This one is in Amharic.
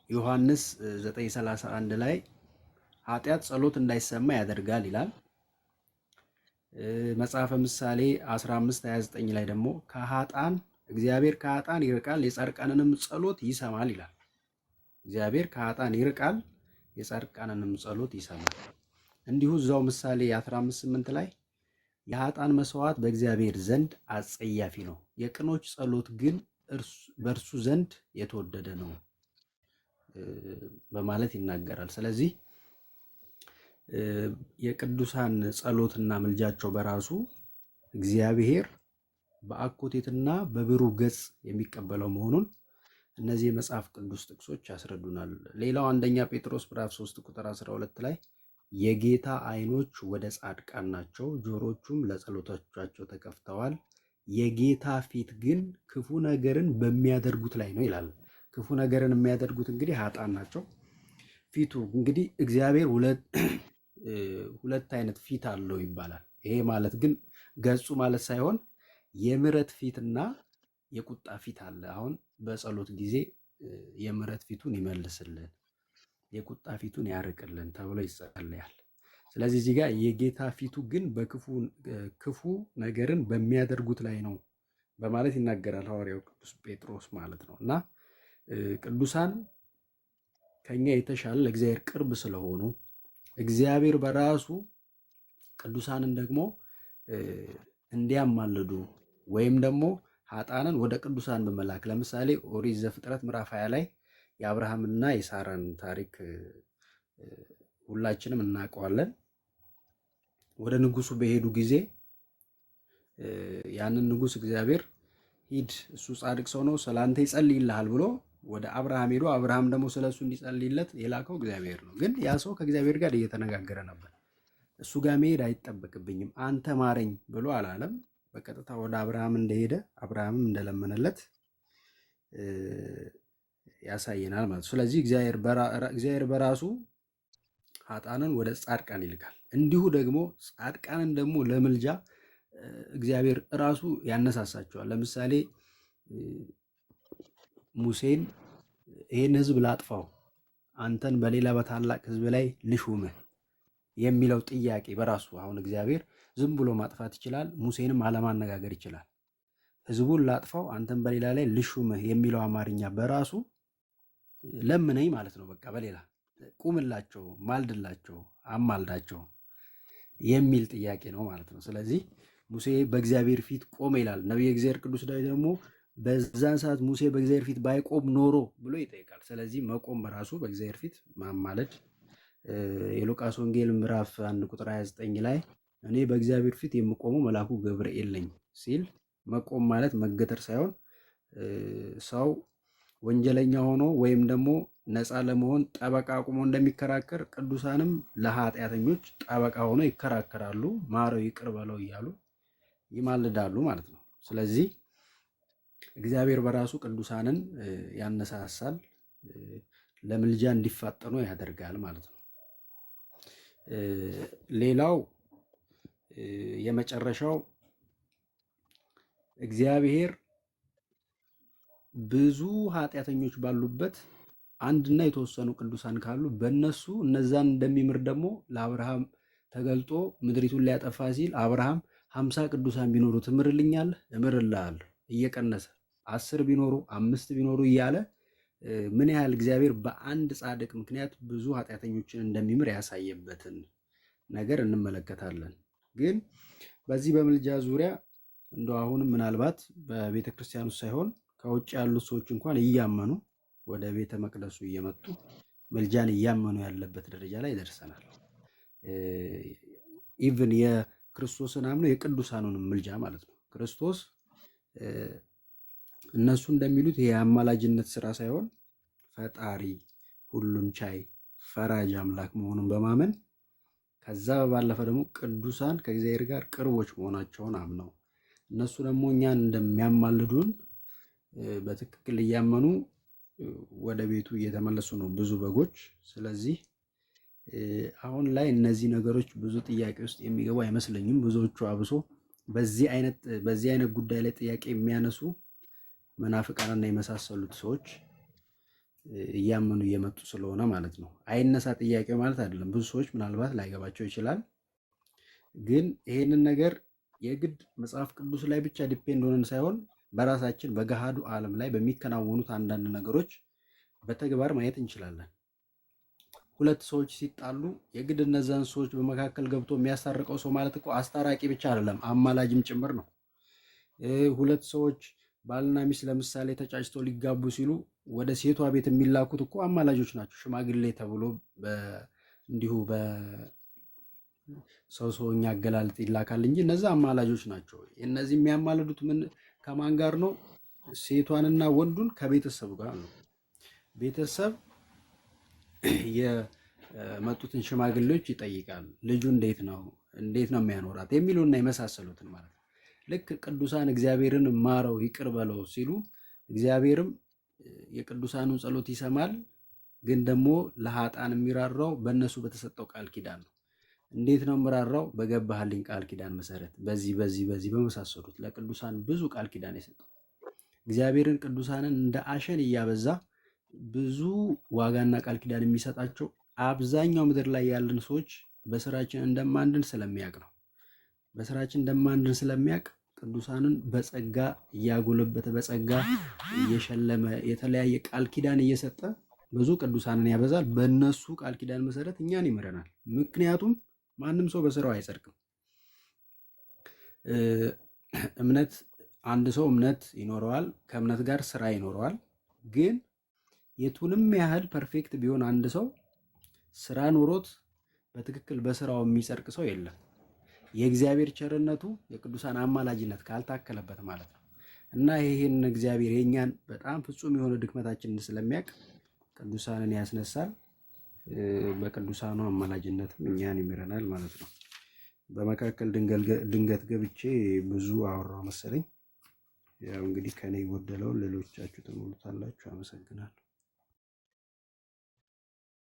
ዮሐንስ 9:31 ላይ ኃጢአት ጸሎት እንዳይሰማ ያደርጋል ይላል። መጽሐፈ ምሳሌ 15:29 ላይ ደግሞ እግዚአብሔር ከኃጥአን ይርቃል የጻድቃንንም ጸሎት ይሰማል ይላል። እግዚአብሔር ከኃጥአን ይርቃል የጻድቃንንም ጸሎት ይሰማል። እንዲሁ እዛው ምሳሌ 15:8 ላይ የኃጥአን መስዋዕት በእግዚአብሔር ዘንድ አጸያፊ ነው፣ የቅኖች ጸሎት ግን በእርሱ ዘንድ የተወደደ ነው በማለት ይናገራል። ስለዚህ የቅዱሳን ጸሎትና ምልጃቸው በራሱ እግዚአብሔር በአኮቴትና በብሩህ ገጽ የሚቀበለው መሆኑን እነዚህ የመጽሐፍ ቅዱስ ጥቅሶች ያስረዱናል። ሌላው አንደኛ ጴጥሮስ ምዕራፍ 3 ቁጥር 12 ላይ የጌታ ዓይኖች ወደ ጻድቃን ናቸው፣ ጆሮቹም ለጸሎቶቻቸው ተከፍተዋል፣ የጌታ ፊት ግን ክፉ ነገርን በሚያደርጉት ላይ ነው ይላል። ክፉ ነገርን የሚያደርጉት እንግዲህ ኃጥአን ናቸው። ፊቱ እንግዲህ እግዚአብሔር ሁለት አይነት ፊት አለው ይባላል። ይሄ ማለት ግን ገጹ ማለት ሳይሆን የምሕረት ፊትና የቁጣ ፊት አለ። አሁን በጸሎት ጊዜ የምሕረት ፊቱን ይመልስልን፣ የቁጣ ፊቱን ያርቅልን ተብሎ ይጸለያል። ስለዚህ እዚህ ጋር የጌታ ፊቱ ግን ክፉ ነገርን በሚያደርጉት ላይ ነው በማለት ይናገራል ሐዋርያው ቅዱስ ጴጥሮስ ማለት ነው። እና ቅዱሳን ከኛ የተሻለ ለእግዚአብሔር ቅርብ ስለሆኑ እግዚአብሔር በራሱ ቅዱሳንን ደግሞ እንዲያማልዱ ወይም ደግሞ ኃጥአንን ወደ ቅዱሳን በመላክ ለምሳሌ ኦሪት ዘፍጥረት ምዕራፍ 20 ላይ የአብርሃምና የሳራን ታሪክ ሁላችንም እናውቀዋለን። ወደ ንጉሱ በሄዱ ጊዜ ያንን ንጉስ እግዚአብሔር ሂድ፣ እሱ ጻድቅ ሰው ነው፣ ስላንተ ይጸልይልሃል ብሎ ወደ አብርሃም ሄዶ አብርሃም ደግሞ ስለሱ እንዲጸልይለት የላከው እግዚአብሔር ነው። ግን ያ ሰው ከእግዚአብሔር ጋር እየተነጋገረ ነበር። እሱ ጋር መሄድ አይጠበቅብኝም አንተ ማረኝ ብሎ አላለም። በቀጥታ ወደ አብርሃም እንደሄደ አብርሃምም እንደለመነለት ያሳየናል ማለት ነው። ስለዚህ እግዚአብሔር በራሱ ኃጥአንን ወደ ጻድቃን ይልካል። እንዲሁ ደግሞ ጻድቃንን ደግሞ ለምልጃ እግዚአብሔር ራሱ ያነሳሳቸዋል። ለምሳሌ ሙሴን ይህን ሕዝብ ላጥፋው፣ አንተን በሌላ በታላቅ ሕዝብ ላይ ልሹምህ የሚለው ጥያቄ በራሱ አሁን እግዚአብሔር ዝም ብሎ ማጥፋት ይችላል፣ ሙሴንም አለማነጋገር ይችላል። ሕዝቡን ላጥፋው፣ አንተን በሌላ ላይ ልሹምህ የሚለው አማርኛ በራሱ ለምነኝ ማለት ነው። በቃ በሌላ ቁምላቸው፣ ማልድላቸው፣ አማልዳቸው የሚል ጥያቄ ነው ማለት ነው። ስለዚህ ሙሴ በእግዚአብሔር ፊት ቆመ ይላል። ነቢየ እግዚአብሔር ቅዱስ ዳዊት ደግሞ በዛን ሰዓት ሙሴ በእግዚአብሔር ፊት ባይቆም ኖሮ ብሎ ይጠይቃል። ስለዚህ መቆም በራሱ በእግዚአብሔር ፊት ማማለድ። የሉቃስ ወንጌል ምዕራፍ 1 ቁጥር 29 ላይ እኔ በእግዚአብሔር ፊት የምቆመው መልአኩ ገብርኤል ነኝ ሲል መቆም ማለት መገተር ሳይሆን ሰው ወንጀለኛ ሆኖ ወይም ደግሞ ነፃ ለመሆን ጠበቃ አቁሞ እንደሚከራከር ቅዱሳንም ለኃጢአተኞች ጠበቃ ሆኖ ይከራከራሉ። ማረው ይቅር በለው እያሉ ይማልዳሉ ማለት ነው። ስለዚህ እግዚአብሔር በራሱ ቅዱሳንን ያነሳሳል፣ ለምልጃ እንዲፋጠኑ ያደርጋል ማለት ነው። ሌላው የመጨረሻው እግዚአብሔር ብዙ ኃጢአተኞች ባሉበት አንድና የተወሰኑ ቅዱሳን ካሉ በእነሱ እነዛን እንደሚምር ደግሞ ለአብርሃም ተገልጦ ምድሪቱን ሊያጠፋ ሲል አብርሃም 50 ቅዱሳን ቢኖሩ ትምርልኛለህ? እምርልሃለሁ እየቀነሰ 10 ቢኖሩ 5 ቢኖሩ እያለ ምን ያህል እግዚአብሔር በአንድ ጻድቅ ምክንያት ብዙ ኃጢአተኞችን እንደሚምር ያሳየበትን ነገር እንመለከታለን። ግን በዚህ በምልጃ ዙሪያ እንደው አሁንም ምናልባት በቤተ ክርስቲያን ውስጥ ሳይሆን ከውጭ ያሉት ሰዎች እንኳን እያመኑ ወደ ቤተ መቅደሱ እየመጡ ምልጃን እያመኑ ያለበት ደረጃ ላይ ደርሰናል። ኢቭን የክርስቶስን አምኖ የቅዱሳኑንም ምልጃ ማለት ነው። ክርስቶስ እነሱ እንደሚሉት ይሄ የአማላጅነት ስራ ሳይሆን ፈጣሪ፣ ሁሉን ቻይ፣ ፈራጅ አምላክ መሆኑን በማመን ከዛ ባለፈ ደግሞ ቅዱሳን ከእግዚአብሔር ጋር ቅርቦች መሆናቸውን አምነው እነሱ ደግሞ እኛን እንደሚያማልዱን በትክክል እያመኑ ወደ ቤቱ እየተመለሱ ነው ብዙ በጎች። ስለዚህ አሁን ላይ እነዚህ ነገሮች ብዙ ጥያቄ ውስጥ የሚገቡ አይመስለኝም። ብዙዎቹ አብሶ በዚህ አይነት ጉዳይ ላይ ጥያቄ የሚያነሱ መናፍቃንና የመሳሰሉት ሰዎች እያመኑ እየመጡ ስለሆነ ማለት ነው። አይነሳ ጥያቄው ማለት አይደለም። ብዙ ሰዎች ምናልባት ላይገባቸው ይችላል። ግን ይሄንን ነገር የግድ መጽሐፍ ቅዱስ ላይ ብቻ ዲፔንድ ሆነን ሳይሆን በራሳችን በገሃዱ ዓለም ላይ በሚከናወኑት አንዳንድ ነገሮች በተግባር ማየት እንችላለን። ሁለት ሰዎች ሲጣሉ የግድ እነዛን ሰዎች በመካከል ገብቶ የሚያስታርቀው ሰው ማለት እኮ አስታራቂ ብቻ አይደለም፣ አማላጅም ጭምር ነው። ሁለት ሰዎች ባልና ሚስት ለምሳሌ ተጫጭተው ሊጋቡ ሲሉ ወደ ሴቷ ቤት የሚላኩት እኮ አማላጆች ናቸው። ሽማግሌ ተብሎ እንዲሁ በሰው ሰውኛ አገላለጥ ይላካል እንጂ እነዛ አማላጆች ናቸው። እነዚህ የሚያማልዱት ምን ከማን ጋር ነው? ሴቷንና ወንዱን ከቤተሰብ ጋር ነው። ቤተሰብ የመጡትን ሽማግሌዎች ይጠይቃል። ልጁ እንዴት ነው የሚያኖራት የሚሉና የመሳሰሉትን ማለት ነው። ልክ ቅዱሳን እግዚአብሔርን ማረው ይቅር በለው ሲሉ እግዚአብሔርም የቅዱሳኑን ጸሎት ይሰማል። ግን ደግሞ ለሀጣን የሚራራው በእነሱ በተሰጠው ቃል ኪዳን ነው። እንዴት ነው የሚራራው? በገባህልኝ ቃል ኪዳን መሰረት በዚህ በዚህ በዚህ በመሳሰሉት ለቅዱሳን ብዙ ቃል ኪዳን የሰጠው እግዚአብሔርን ቅዱሳንን እንደ አሸን እያበዛ ብዙ ዋጋና ቃል ኪዳን የሚሰጣቸው አብዛኛው ምድር ላይ ያለን ሰዎች በስራችን እንደማንድን ስለሚያውቅ ነው። በስራችን እንደማንድን ስለሚያውቅ ቅዱሳንን በጸጋ እያጎለበተ በጸጋ እየሸለመ የተለያየ ቃል ኪዳን እየሰጠ ብዙ ቅዱሳንን ያበዛል። በእነሱ ቃል ኪዳን መሰረት እኛን ይምረናል። ምክንያቱም ማንም ሰው በስራው አይጸድቅም። እምነት አንድ ሰው እምነት ይኖረዋል፣ ከእምነት ጋር ስራ ይኖረዋል። ግን የቱንም ያህል ፐርፌክት ቢሆን አንድ ሰው ስራ ኖሮት በትክክል በስራው የሚጸድቅ ሰው የለም። የእግዚአብሔር ቸርነቱ የቅዱሳን አማላጅነት ካልታከለበት ማለት ነው። እና ይሄን እግዚአብሔር የኛን በጣም ፍጹም የሆነ ድክመታችንን ስለሚያውቅ ቅዱሳንን ያስነሳል። በቅዱሳኑ አማላጅነትም እኛን ይምረናል ማለት ነው። በመካከል ድንገት ገብቼ ብዙ አወራው መሰለኝ። ያው እንግዲህ ከኔ የጎደለውን ሌሎቻችሁ ትሞሉታላችሁ። አመሰግናለሁ።